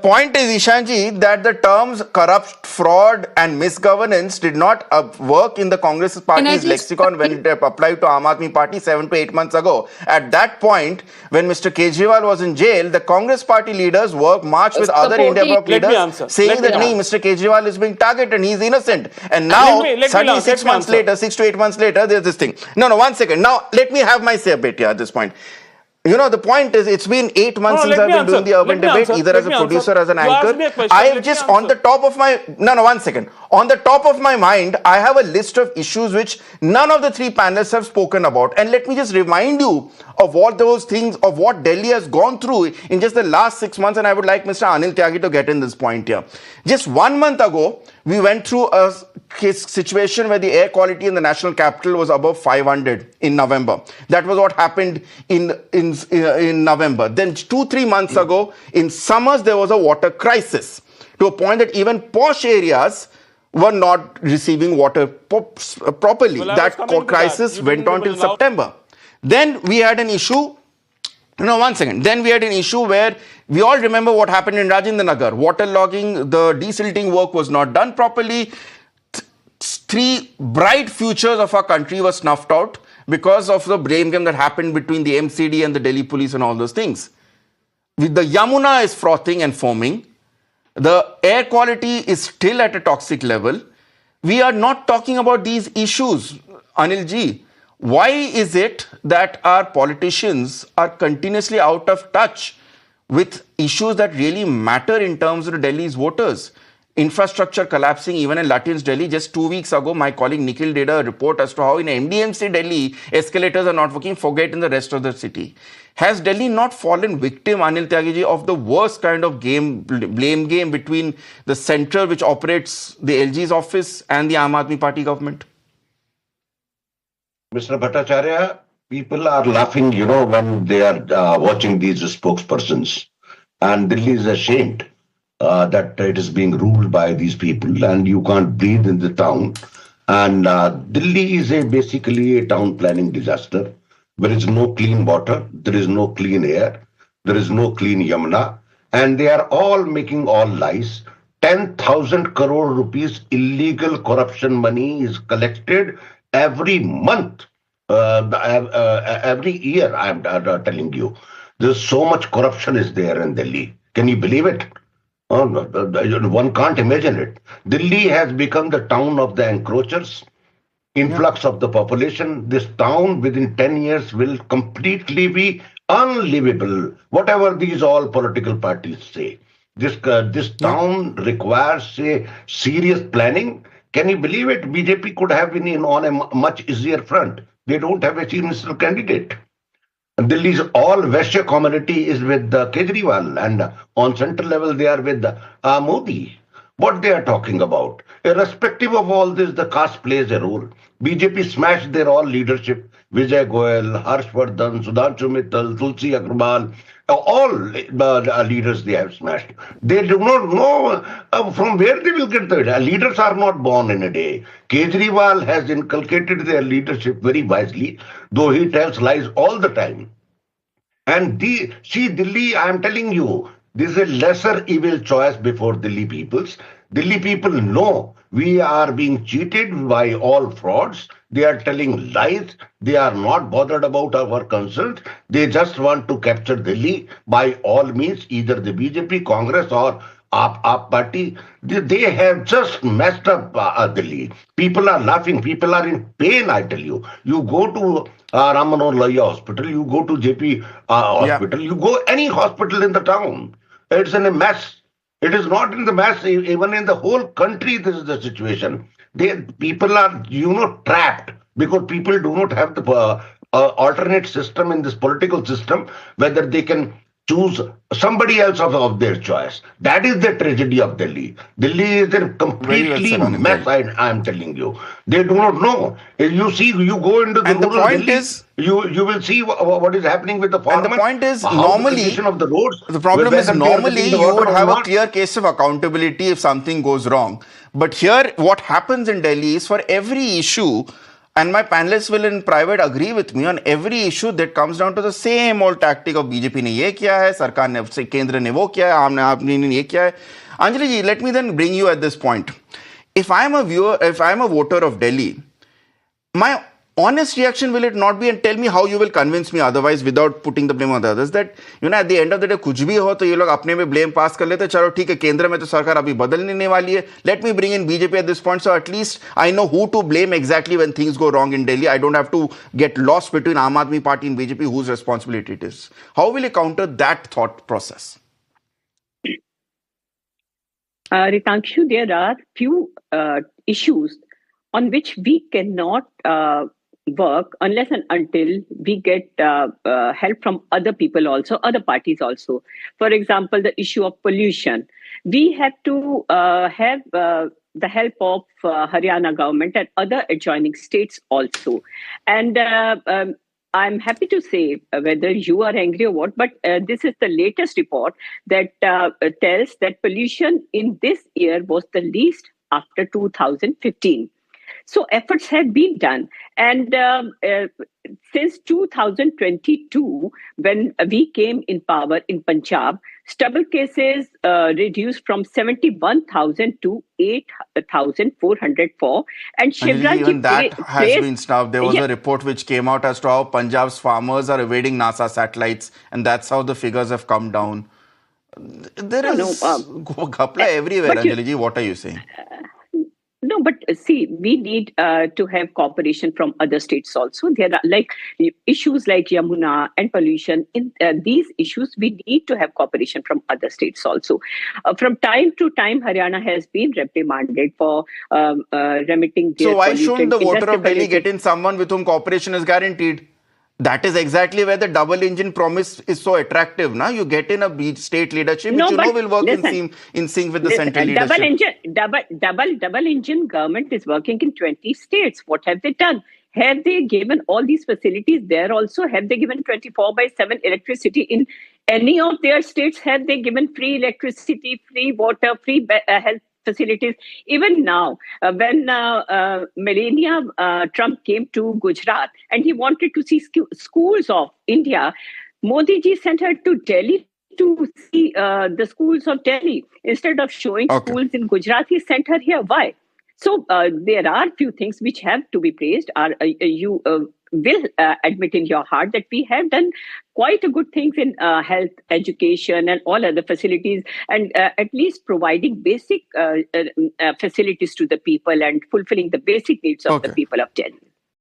point is, Ishanji, that the terms corrupt, fraud and misgovernance did not work in the Congress party's lexicon when it applied to Aam Aadmi party 7 to 8 months ago. At that point, when Mr. Kejriwal was in jail, the Congress party leaders marched with other India bloc leaders saying that Mr. Kejriwal is being targeted and he's innocent. And now, suddenly 6 months later, 6 to 8 months later, there's this thing. No, 1 second. Now, let me have my say a bit here at this point. You know, the point is, it's been 8 months since I've been doing the urban debate, either as a producer or as an anchor. I have just on the top of my... No, 1 second. On the top of my mind, I have a list of issues which none of the three panelists have spoken about. And let me just remind you of what those things, of what Delhi has gone through in just the last 6 months. And I would like Mr. Anil Tyagi to get in this point here. Just 1 month ago, we went through a situation where the air quality in the national capital was above 500 in November. That was what happened in November. Then 2-3 months ago, in summers, there was a water crisis to a point that even posh areas were not receiving water properly. That crisis went on till September. Then we had an issue. No, 1 second. Then we had an issue where we all remember what happened in Rajendra Nagar. Water logging, the desilting work was not done properly. 3 bright futures of our country were snuffed out because of the blame game that happened between the MCD and the Delhi police and all those things. The Yamuna is frothing and foaming. The air quality is still at a toxic level. We are not talking about these issues, Anil ji. Why is it that our politicians are continuously out of touch with issues that really matter in terms of Delhi's voters? Infrastructure collapsing even in Lutyens, Delhi. Just 2 weeks ago, my colleague Nikhil did a report as to how in MDMC Delhi, escalators are not working, forget in the rest of the city. Has Delhi not fallen victim, Anil Tyagi ji, of the worst kind of blame game between the centre which operates the LG's office and the Aam Aadmi party government? Mr. Bhattacharya, people are laughing, when they are watching these spokespersons. And Delhi is ashamed that it is being ruled by these people and you can't breathe in the town. And Delhi is basically a town planning disaster. There is no clean water, there is no clean air, there is no clean Yamuna, and they are all making all lies. 10,000 crore rupees illegal corruption money is collected every month, every year, I'm telling you. There's so much corruption is there in Delhi. Can you believe it? One can't imagine it. Delhi has become the town of the encroachers. Influx of the population. This town within 10 years will completely be unlivable. Whatever these all political parties say. This town requires a serious planning. Can you believe it? BJP could have been on a much easier front. They don't have a chief minister candidate. Delhi's all Vaishya community is with Kejriwal, and on central level they are with Modi. What they are talking about? Irrespective of all this, the caste plays a role. BJP smashed their all leadership. Vijay Goyal, Harshvardhan, Sudhanshu Mittal, Tulsi Agarwal, all leaders they have smashed. They do not know from where they will get the leaders are not born in a day. Kejriwal has inculcated their leadership very wisely, though he tells lies all the time. And see, Delhi, I am telling you, this is a lesser evil choice before Delhi peoples. Delhi people know we are being cheated by all frauds. They are telling lies. They are not bothered about our concerns. They just want to capture Delhi by all means, either the BJP, Congress or Aap party. They have just messed up Delhi. People are laughing. People are in pain, I tell you. You go to Ram Manohar Lohia Hospital, you go to JP Hospital, you go any hospital in the town. It's in a mess. It is not in the mess. Even in the whole country, this is the situation. People are, trapped because people do not have the alternate system in this political system, whether they can choose somebody else of their choice. That is the tragedy of Delhi. Delhi is a completely mess, I am telling you. They do not know. You see, you go into the rural Delhi, you will see what is happening with the farmers. And the point is, normally, of the roads, the problem is normally you would have a clear case of accountability if something goes wrong. But here, what happens in Delhi is for every issue, And my panelists will in private agree with me on every issue that comes down to the same old tactic of BJP ने ये किया है, सरकार ने केंद्र ने वो किया है, आम आदमी ने ये किया है. Anjali ji, let me then bring you at this point. If I am a voter of Delhi, my honest reaction will it not be, and tell me how you will convince me otherwise without putting the blame on the others, that at the end of the day कुछ भी हो तो ये लोग अपने में blame pass कर लेते, चलो ठीक है केंद्र में तो सरकार अभी बदलने वाली है, let me bring in BJP at this point so at least I know who to blame exactly when things go wrong in Delhi. I don't have to get lost between Aam Aadmi Party and BJP whose responsibility it is. How will you counter that thought process? Ritangshu, there are few issues on which we cannot work unless and until we get help from other people also, other parties also. For example, the issue of pollution. We have to have the help of Haryana government and other adjoining states also. And I'm happy to say, whether you are angry or what, but this is the latest report that tells that pollution in this year was the least after 2015. So efforts have been done. And since 2022, when we came in power in Punjab, stubble cases reduced from 71,000 to 8,404. And Shivraj even that has been stopped. There was a report which came out as to how Punjab's farmers are evading NASA satellites, and that's how the figures have come down. There is ghapla everywhere, Anjali ji. What are you saying? No, but see, we need to have cooperation from other states also. There are like issues like Yamuna and pollution. In these issues, we need to have cooperation from other states also. From time to time, Haryana has been reprimanded for remitting their. So why shouldn't the voter of Delhi get in someone with whom cooperation is guaranteed? That is exactly where the double engine promise is so attractive. Now you get in a state leadership which will work in sync with the central leadership. Double engine government is working in 20 states. What have they done? Have they given all these facilities there also? Have they given 24/7 electricity in any of their states? Have they given free electricity, free water, free health facilities? Even now, when Melania Trump came to Gujarat and he wanted to see schools of India, Modi ji sent her to Delhi to see the schools of Delhi. Instead of showing schools in Gujarat, he sent her here. Why? So there are few things which have to be praised. You will admit in your heart that we have done quite a good things in health, education, and all other facilities, and at least providing basic facilities to the people and fulfilling the basic needs of the people of Delhi.